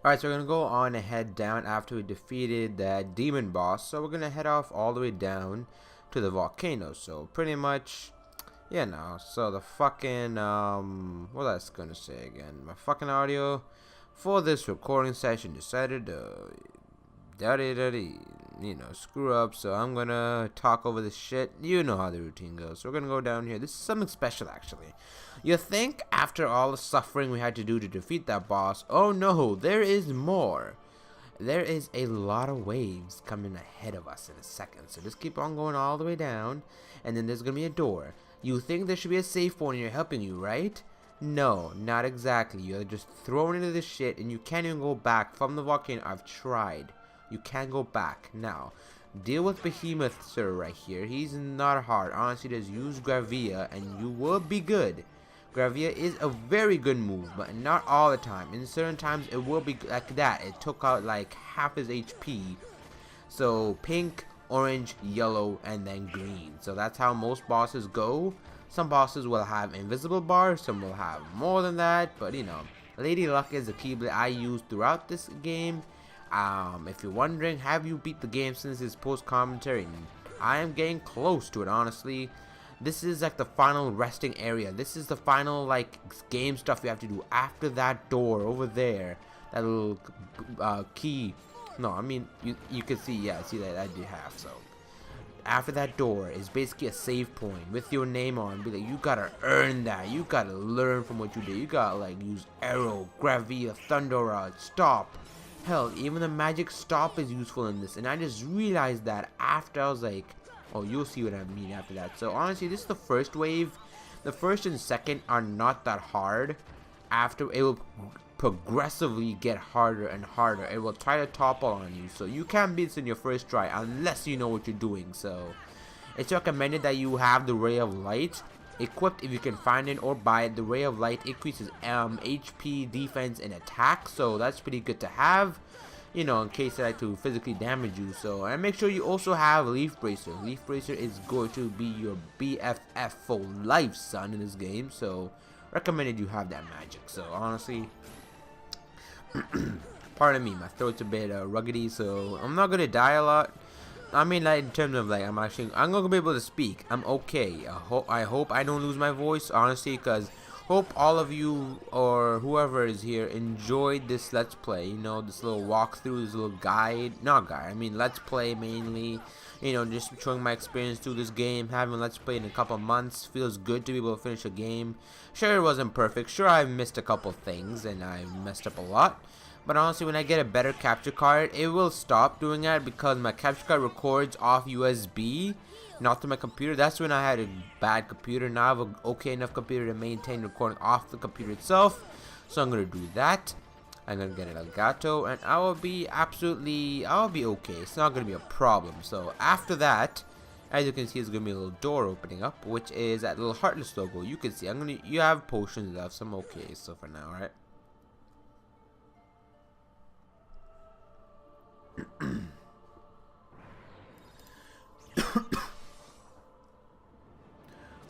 Alright, so we're gonna go on and head down after we defeated that demon boss. So we're gonna head off all the way down to the volcano. So pretty much, yeah, no. So the fucking what was I gonna say again? My fucking audio for this recording session decided to screw up. So I'm gonna talk over this shit. You know how the routine goes. So we're gonna go down here. This is something special, actually. You think after all the suffering we had to do to defeat that boss, oh no, there is more. There is a lot of waves coming ahead of us in a second. So just keep on going all the way down, and then there's gonna be a door. You think there should be a safe point and you're helping you, right? No, not exactly. You're just thrown into this shit and you can't even go back from the volcano. I've tried. You can't go back. Now, deal with Behemoth, sir, right here. He's not hard. Honestly, just use Gravia and you will be good. Gravia is a very good move, but not all the time. In certain times, it will be like that. It took out like half his HP. So, pink, orange, yellow, and then green. So, that's how most bosses go. Some bosses will have invisible bars, some will have more than that. But, you know, Lady Luck is a Keyblade I use throughout this game. If you're wondering, have you beat the game since his post-commentary? I am getting close to it, honestly. This is like the final resting area. This is the final like game stuff you have to do after that door over there. That little key. No, I mean you can see, yeah, see that I do have. So after that door is basically a save point with your name on. Be like, you gotta earn that. You gotta learn from what you did. You gotta like use arrow, gravia, thunder rod, stop. Hell, even the magic stop is useful in this. And I just realized that after I was like, oh, you'll see what I mean after that. So honestly, this is the first wave. The first and second are not that hard. After, it will progressively get harder and harder. It will try to topple on you. So you can't beat this in your first try unless you know what you're doing. So it's recommended that you have the Ray of Light equipped if you can find it or buy it. The Ray of Light increases HP, defense, and attack. So that's pretty good to have, you know, in case they like to physically damage you. So, and make sure you also have Leaf Bracer. Leaf Bracer is going to be your BFF for life, son, in this game. So, recommended you have that magic. So, honestly, pardon me, my throat's a bit ruggedy, so I'm not gonna die a lot. I mean, like, in terms of like, I'm gonna be able to speak. I'm okay. I hope I don't lose my voice, honestly, because hope all of you or whoever is here enjoyed this let's play, you know, this little walkthrough, this little I mean let's play mainly, you know, just showing my experience through this game. Having let's play in a couple months feels good to be able to finish a game. Sure, it wasn't perfect, sure I missed a couple things and I messed up a lot, but honestly when I get a better capture card it will stop doing that, because my capture card records off USB, not to my computer. That's when I had a bad computer. Now I have an okay enough computer to maintain recording off the computer itself. So I'm gonna do that. I'm gonna get an Elgato and I'll be okay. It's not gonna be a problem. So after that, as you can see, it's gonna be a little door opening up, which is that little heartless logo. You can see you have potions left, so I'm okay. So for now, right?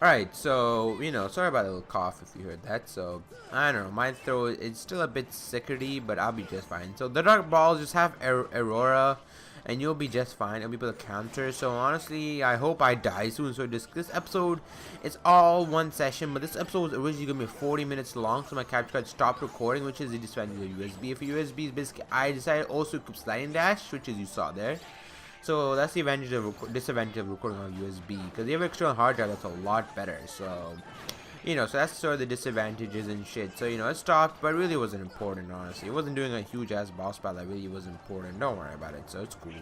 Alright, so, you know, sorry about a little cough if you heard that. So, I don't know, my throat, it's still a bit sickery, but I'll be just fine. So, the dark balls just have Aurora, and you'll be just fine. I'll be able to counter. So, honestly, I hope I die soon. So, this episode is all one session, but this episode was originally going to be 40 minutes long. So, my capture card stopped recording, which is the disadvantage of USB. If your USB is basically, I decided also to equip sliding dash, which is you saw there. So that's the disadvantage of recording on USB, because you have external hard drive that's a lot better. So, you know, so that's sort of the disadvantages and shit. So, you know, it stopped, but it really wasn't important, honestly. It wasn't doing a huge ass boss battle that really was important. Don't worry about it. So it's cool.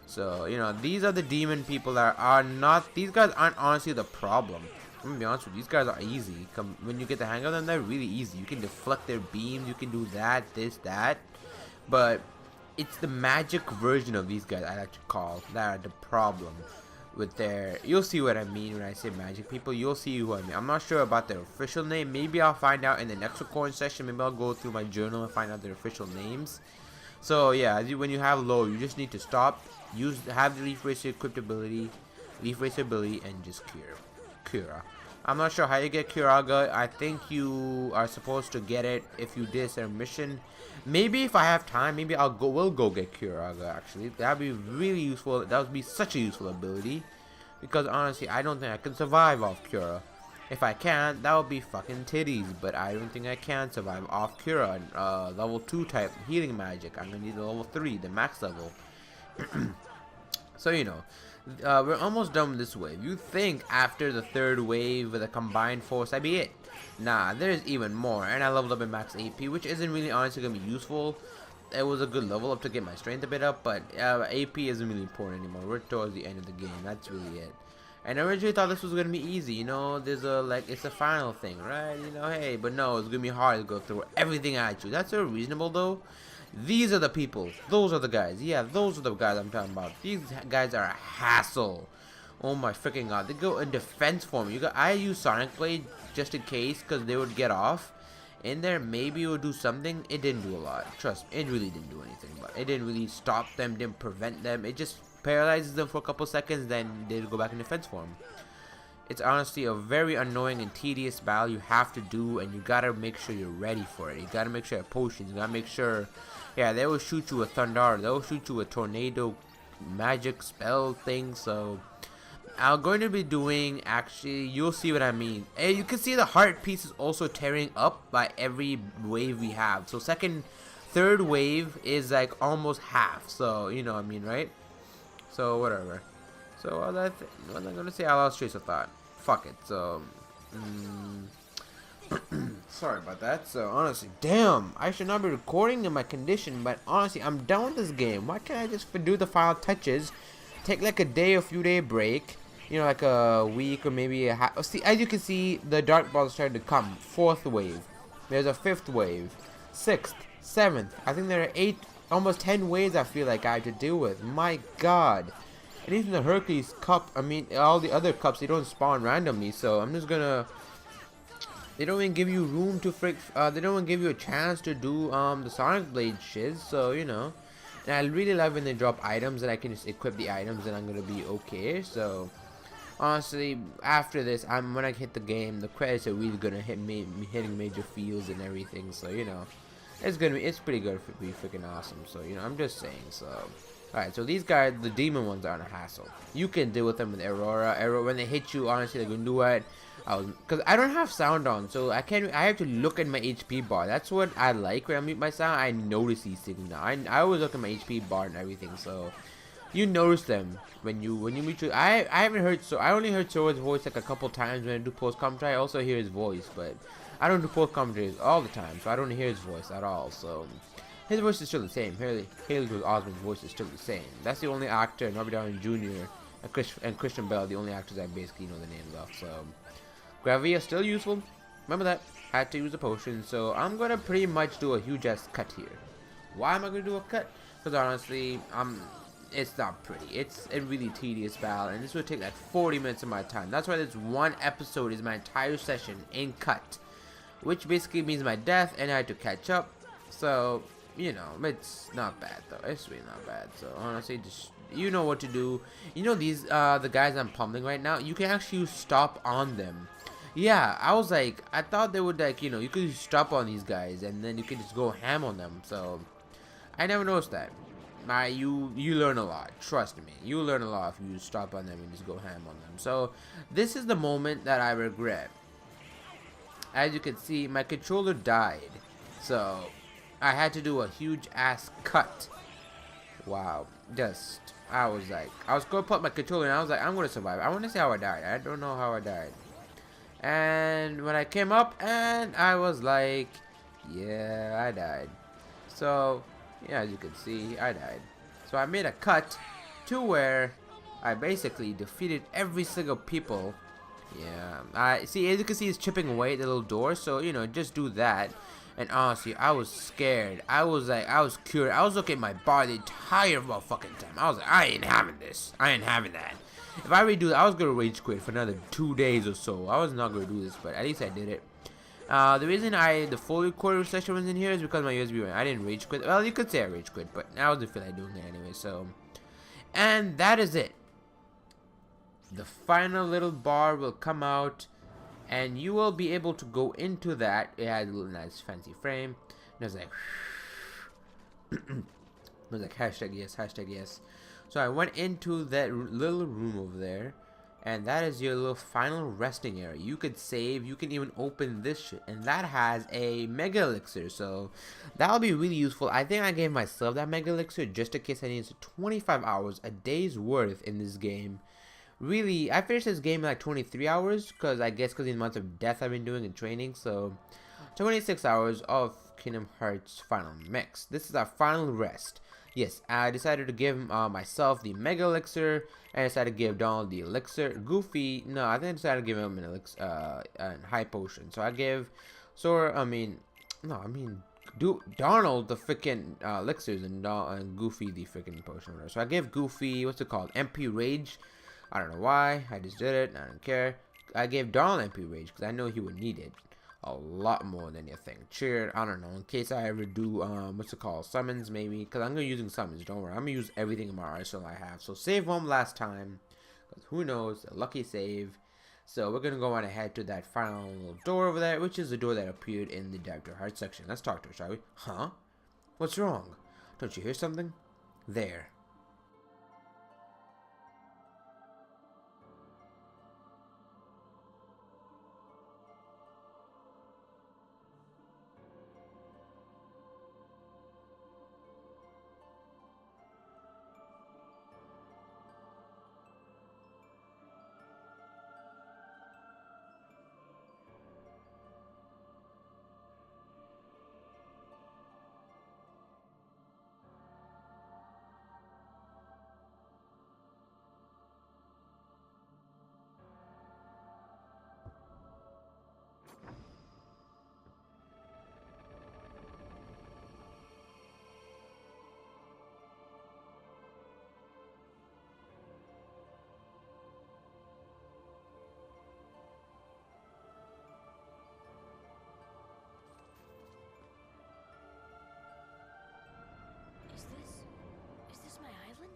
So, you know, these are the demon people that are not, these guys aren't honestly the problem. I'm gonna be honest with you, these guys are easy. When you get the hang of them, they're really easy. You can deflect their beams, you can do that, this, that. But it's the magic version of these guys I like to call that are the problem with their, you'll see what I mean when I say magic people. You'll see who I mean. I'm not sure about their official name. Maybe I'll find out in the next recording session. Maybe I'll go through my journal and find out their official names. So yeah, when you have low, you just need to stop, have the Leaf Racer equipped ability, and just cure. I'm not sure how you get Kyoraga. I think you are supposed to get it if you did a mission. Maybe if I have time, maybe we'll go get Kyoraga actually. That'd be really useful. That would be such a useful ability. Because honestly, I don't think I can survive off Cura. If I can, that would be fucking titties. But I don't think I can survive off Cura. Level 2 type healing magic. I'm gonna need the level 3, the max level. So you know, we're almost done with this wave. You think after the 3rd wave with a combined force, that'd be it? Nah, there's even more. And I leveled up in max AP, which isn't really honestly gonna be useful. It was a good level up to get my strength a bit up, but AP isn't really important anymore. We're towards the end of the game. That's really it. And I originally thought this was gonna be easy. You know, there's a it's a final thing, right? You know, hey, but no, it's gonna be hard to go through everything at you. That's so reasonable though. These are the people. Those are the guys. Yeah, those are the guys I'm talking about. These guys are a hassle. Oh my freaking god! They go in defense form. I use Sonic Blade just in case, because they would get off. In there, maybe it would do something. It didn't do a lot. Trust me, it really didn't do anything. But it didn't really stop them, didn't prevent them. It just paralyzes them for a couple seconds, then they'd go back in defense form. It's honestly a very annoying and tedious battle you have to do, and you gotta make sure you're ready for it. You gotta make sure you have potions. You gotta make sure, yeah, they will shoot you with thunder. They will shoot you with tornado magic spell thing. So I'm going to be doing, actually, you'll see what I mean. And you can see the heart piece is also tearing up by every wave we have. So 2nd, 3rd wave is like almost half. So, you know what I mean, right? So, whatever. So, what am I going to say? I lost trace of thought. Fuck it. So, sorry about that. So, honestly, damn. I should not be recording in my condition. But, honestly, I'm done with this game. Why can't I just do the final touches? Take like a day or few day break. You know, like a week or maybe a half. See, as you can see, the dark balls started to come. 4th wave. There's a 5th wave. 6th, 7th. I think there are 8, almost 10 waves I feel like I have to deal with. My god. And even the Hercules cup, I mean, all the other cups, they don't spawn randomly. So I'm just gonna... They don't even give you room to they don't even give you a chance to do the Sonic Blade shiz. So, you know. And I really love when they drop items and I can just equip the items and I'm gonna be okay. So honestly, after this, when I hit the game, the credits are really gonna hit me hitting major fields and everything. So you know, it's pretty good to be freaking awesome. So you know, I'm just saying. So alright, so these guys, the demon ones, aren't a hassle. You can deal with them with Aurora. When they hit you, honestly, they're gonna do it. Because I don't have sound on, so I have to look at my HP bar. That's what I like when I mute my sound. I notice these things now. I always look at my HP bar and everything, so you notice them when you mute your... I haven't heard... So I only heard Sora's voice like a couple times when I do post commentary. I also hear his voice, but I don't do post commentaries all the time, so I don't hear his voice at all. So his voice is still the same. Haley Osment's voice is still the same. That's the only actor, Robert Downey Jr. and Christian Bale, the only actors I basically know the names of. So Gravity is still useful. Remember that. I had to use a potion, so I'm gonna pretty much do a huge ass cut here. Why am I gonna do a cut? Because honestly, it's not pretty. It's a really tedious battle, and this would take like 40 minutes of my time. That's why this one episode is my entire session in cut, which basically means my death, and I had to catch up. So you know, it's not bad though. It's really not bad. So honestly, just you know what to do. You know these the guys I'm pummeling right now. You can actually stop on them. Yeah, I was like, I thought they would like, you know, you could stop on these guys and then you could just go ham on them. So I never noticed that. You learn a lot. Trust me, you learn a lot if you stop on them and just go ham on them. So this is the moment that I regret. As you can see, my controller died, so I had to do a huge ass cut. Wow, I was gonna put my controller and I was like, I'm gonna survive. I want to see how I died. I don't know how I died. And when I came up, and I was like, yeah, I died. So yeah, as you can see, I died. So I made a cut to where I basically defeated every single people. Yeah, I see, as you can see, it's chipping away at the little door. So you know, just do that. And honestly, I was scared. I was curious. I was looking at my bar the entire motherfucking time. I was like, I ain't having this. I ain't having that. If I redo that, I was gonna rage quit for another 2 days or so. I was not gonna do this, but at least I did it. The reason the full recording session was in here is because my USB went. I didn't rage quit. Well, you could say I rage quit, but I wasn't feeling like doing it anyway. So, and that is it. The final little bar will come out and you will be able to go into that. It has a little nice fancy frame. There's like there's like hashtag yes. So I went into that little room over there, and that is your little final resting area. You could save, you can even open this shit, and that has a mega elixir, so that'll be really useful. I think I gave myself that mega elixir just in case I need 25 hours, a day's worth in this game. Really, I finished this game in like 23 hours, because I guess because of the amount of death I've been doing and training, so 26 hours of Kingdom Hearts Final Mix. This is our final rest. Yes, I decided to give myself the Mega Elixir, and I decided to give Donald the Elixir. Goofy, no, I think I decided to give him an Elixir, a High Potion. So I give Donald the freaking Elixirs, and Goofy the freaking Potion. So I gave Goofy, what's it called, MP Rage. I don't know why, I just did it, I don't care. I gave Donald MP Rage, because I know he would need it a lot more than you think. Cheer, I don't know, in case I ever do what's it called, summons maybe, because I'm gonna be using summons, don't worry, I'm gonna use everything in my arsenal I have. So save one last time, because who knows, a lucky save. So we're gonna go on ahead to that final little door over there, which is the door that appeared in the Director Heart section. Let's talk to her, shall we? Huh? What's wrong? Don't you hear something? There. Is this my island?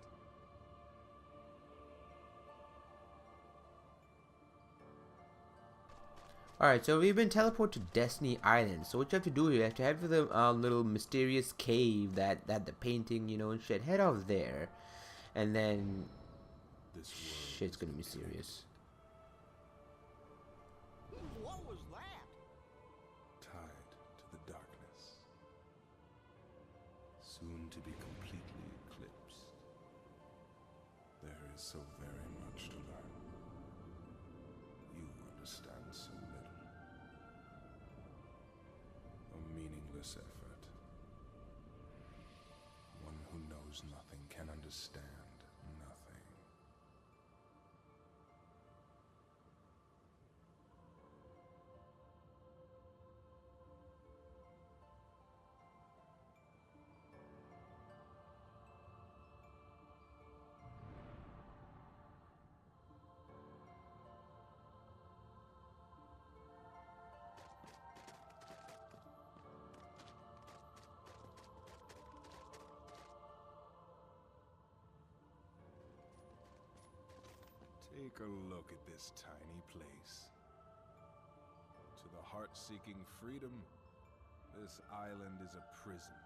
Alright, so we've been teleported to Destiny Island. So what you have to do here, you have to head for the little mysterious cave that the painting, you know, and shit. Head off there, and then This shit's gonna be serious. What was that? tied to the darkness, soon to be completely eclipsed. There is so very much to learn. You understand so little. A meaningless effort. One who knows nothing can understand nothing. Take a look at this tiny place. To the heart seeking freedom, this island is a prison,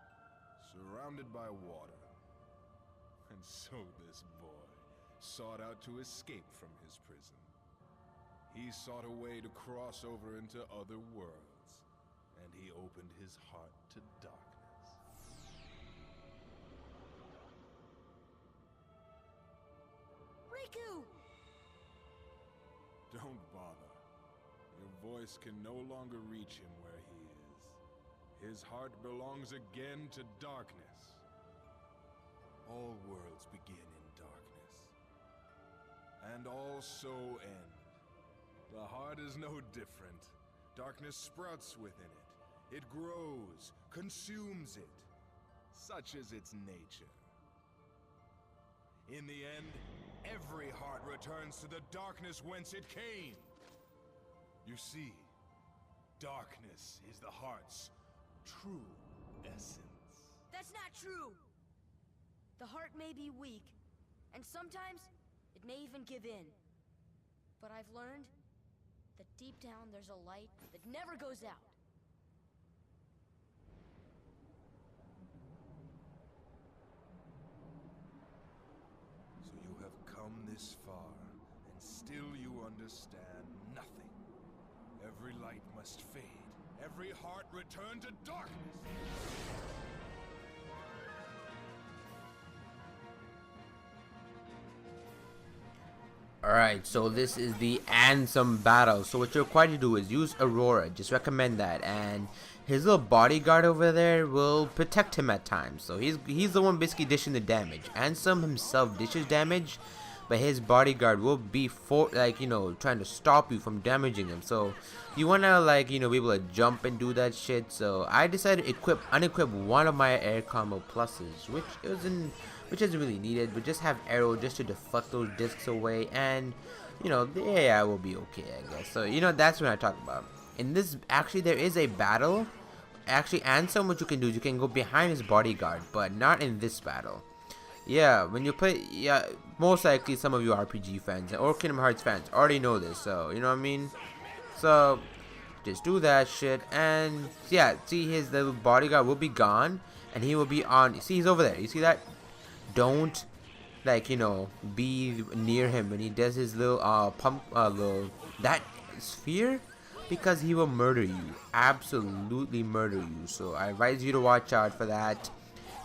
surrounded by water. And so this boy sought out to escape from his prison. He sought a way to cross over into other worlds, and he opened his heart to darkness. Riku! Don't bother. Your voice can no longer reach him where he is. His heart belongs again to darkness. All worlds begin in darkness, and all so end. The heart is no different. Darkness sprouts within it. It grows, consumes it. Such is its nature. In the end, every heart returns to the darkness whence it came. You see, darkness is the heart's true essence. That's not true! The heart may be weak, and sometimes it may even give in. But I've learned that deep down there's a light that never goes out. So you have come this far, and still you understand nothing. Every light must fade. Every heart return to darkness. Alright, so this is the Ansem battle. So what you're required to do is use Aurora. Just recommend that. And his little bodyguard over there will protect him at times. So he's the one basically dishing the damage. Ansem himself dishes damage, but his bodyguard will be trying to stop you from damaging him. So you wanna be able to jump and do that shit. So I decided to unequip one of my air combo pluses, which isn't really needed, but just have arrow just to deflect those discs away, and the AI will be okay, I guess. So that's what I talk about. In this, actually, there is a battle. Actually, Ansem, what you can do is you can go behind his bodyguard, but not in this battle. Yeah, when you play, most likely some of you RPG fans or Kingdom Hearts fans already know this, so you know what I mean. So just do that shit, and yeah, see, his little bodyguard will be gone, and he will be on. See, he's over there. You see that? Don't be near him when he does his little that sphere, because he will murder you, absolutely murder you. So I advise you to watch out for that,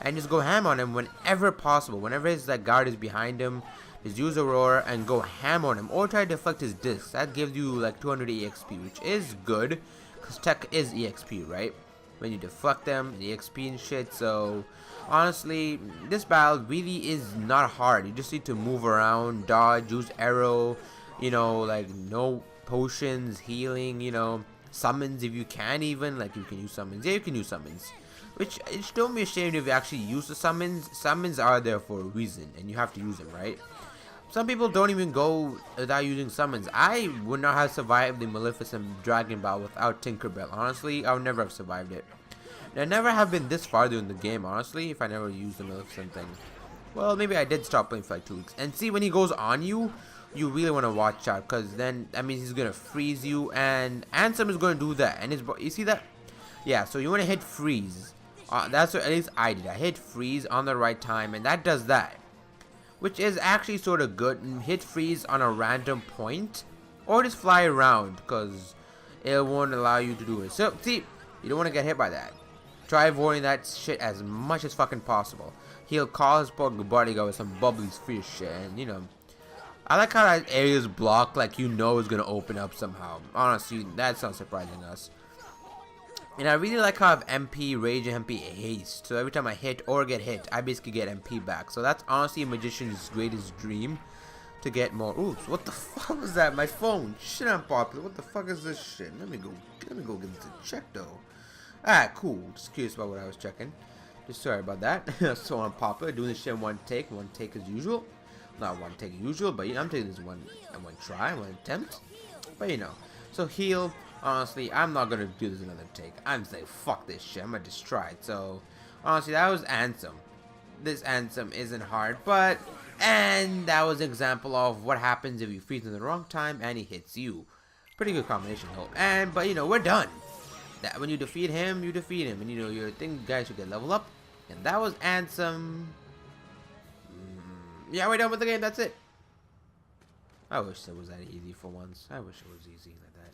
and just go ham on him whenever possible. Whenever his guard is behind him, just use Aurora and go ham on him, or try to deflect his discs. That gives you like 200 EXP, which is good, because tech is EXP, right? When you deflect them, the XP and shit. So honestly, this battle really is not hard. You just need to move around, dodge, use arrow, no potions, healing, summons if you can, even you can use summons. Yeah, you can use summons, which it's don't be ashamed if you actually use the summons. Summons are there for a reason, and you have to use them, right? Some people don't even go without using summons. I would not have survived the Maleficent Dragon Ball without Tinkerbell. Honestly, I would never have survived it. And I never have been this far in the game, honestly, if I never used the Maleficent thing. Well, maybe I did stop playing for like 2 weeks. And see, when he goes on you, you really want to watch out, because then that means he's going to freeze you, and Ansem is going to do that. And you see that? Yeah, so you want to hit freeze. That's what at least I did. I hit freeze on the right time, and that does that, which is actually sort of good. And hit freeze on a random point, or just fly around, because it won't allow you to do it. So see, you don't want to get hit by that. Try avoiding that shit as much as fucking possible. He'll call his bodyguard with some bubbly sphere shit, and I like how that area is blocked, like it's gonna open up somehow. Honestly, that's not surprising us. And I really like how I have MP Rage and MP Haste. So every time I hit or get hit, I basically get MP back. So that's honestly a magician's greatest dream, to get more. Oops, what the fuck was that? My phone. Shit, I'm popular. What the fuck is this shit? Let me go get this checked though. Alright, cool. Just curious about what I was checking. Just sorry about that. So unpopular. Doing this shit in one take as usual. Not one take as usual, but I'm taking this one try, one attempt. But so heal. Honestly, I'm not gonna do this another take. I'm saying fuck this shit. I'm gonna just try it. So honestly, that was Ansem. This Ansem isn't hard, and that was an example of what happens if you freeze in the wrong time and he hits you. Pretty good combination, though. But we're done. That when you defeat him, and your thing guys should get level up. And that was Ansem. Yeah, we're done with the game. That's it. I wish it was that easy for once. I wish it was easy like that.